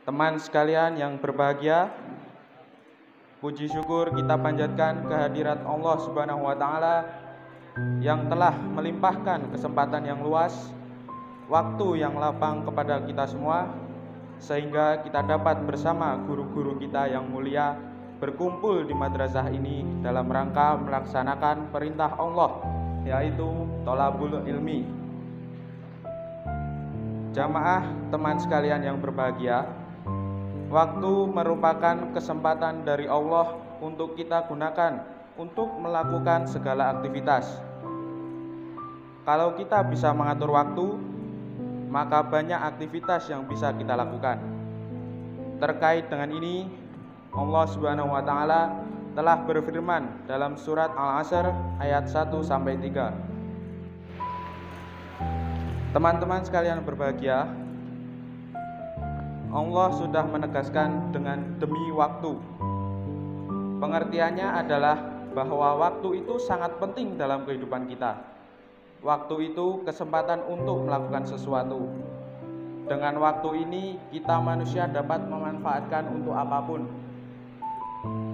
Teman sekalian yang berbahagia, puji syukur kita panjatkan kehadirat Allah Subhanahu wa taala yang telah melimpahkan kesempatan yang luas, waktu yang lapang kepada kita semua, sehingga kita dapat bersama guru-guru kita yang mulia berkumpul di madrasah ini dalam rangka melaksanakan perintah Allah, yaitu thalabul ilmi. Jamaah teman sekalian yang berbahagia, waktu merupakan kesempatan dari Allah untuk kita gunakan untuk melakukan segala aktivitas. Kalau kita bisa mengatur waktu, maka banyak aktivitas yang bisa kita lakukan. Terkait dengan ini, Allah Subhanahu wa taala telah berfirman dalam surat Al-Asr ayat 1-3. Teman-teman sekalian berbahagia, Allah sudah menegaskan dengan demi waktu. Pengertiannya adalah bahwa waktu itu sangat penting dalam kehidupan kita. Waktu itu kesempatan untuk melakukan sesuatu. Dengan waktu ini kita manusia dapat memanfaatkan untuk apapun.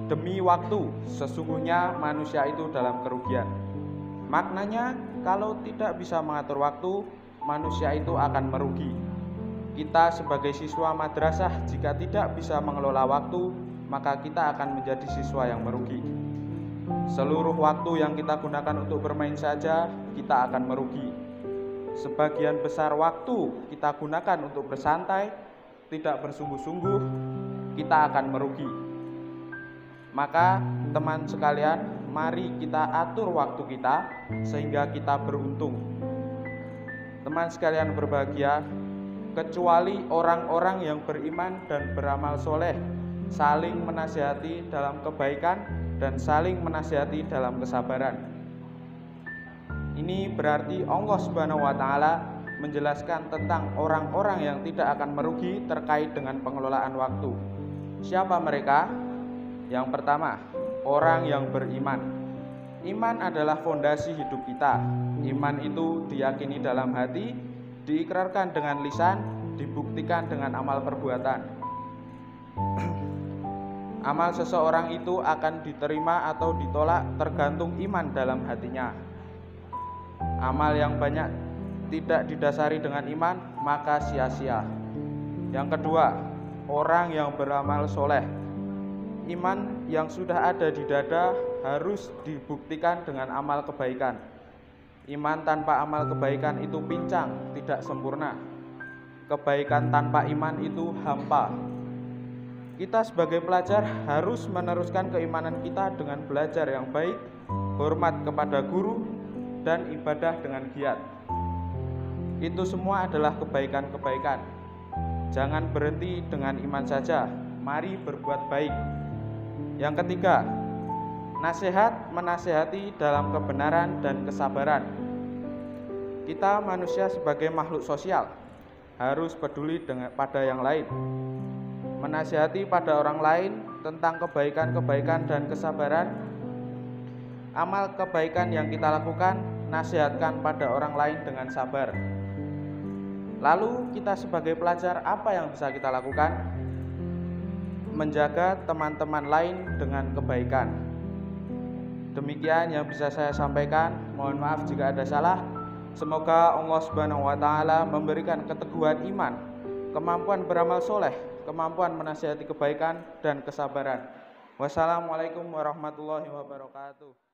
Demi waktu, sesungguhnya manusia itu dalam kerugian. Maknanya, kalau tidak bisa mengatur waktu, manusia itu akan merugi. Kita sebagai siswa madrasah jika tidak bisa mengelola waktu, maka kita akan menjadi siswa yang merugi. Seluruh waktu yang kita gunakan untuk bermain saja, kita akan merugi. Sebagian besar waktu kita gunakan untuk bersantai, tidak bersungguh-sungguh, kita akan merugi. Maka teman sekalian, mari kita atur waktu kita sehingga kita beruntung. Teman sekalian berbahagia, kecuali orang-orang yang beriman dan beramal soleh, saling menasihati dalam kebaikan dan saling menasihati dalam kesabaran. Ini berarti Allah Subhanahu wa taala menjelaskan tentang orang-orang yang tidak akan merugi terkait dengan pengelolaan waktu. Siapa mereka? Yang pertama, orang yang beriman. Iman adalah fondasi hidup kita. Iman itu diyakini dalam hati, diikrarkan dengan lisan, dibuktikan dengan amal perbuatan. Amal seseorang itu akan diterima atau ditolak tergantung iman dalam hatinya. Amal yang banyak tidak didasari dengan iman, maka sia-sia. Yang kedua, orang yang beramal soleh. Iman yang sudah ada di dada harus dibuktikan dengan amal kebaikan. Iman tanpa amal kebaikan itu pincang, tidak sempurna. Kebaikan tanpa iman itu hampa. Kita sebagai pelajar harus meneruskan keimanan kita dengan belajar yang baik, hormat kepada guru, dan ibadah dengan giat. Itu semua adalah kebaikan-kebaikan. Jangan berhenti dengan iman saja, mari berbuat baik. Yang ketiga, nasihat menasihati dalam kebenaran dan kesabaran. Kita manusia sebagai makhluk sosial harus peduli pada yang lain. Menasihati pada orang lain tentang kebaikan-kebaikan dan kesabaran. Amal kebaikan yang kita lakukan, nasihatkan pada orang lain dengan sabar. Lalu kita sebagai pelajar apa yang bisa kita lakukan? Menjaga teman-teman lain dengan kebaikan. Demikian yang bisa saya sampaikan. Mohon maaf jika ada salah. Semoga Allah Subhanahu wa taala memberikan keteguhan iman, kemampuan beramal soleh, kemampuan menasihati kebaikan dan kesabaran. Wassalamualaikum warahmatullahi wabarakatuh.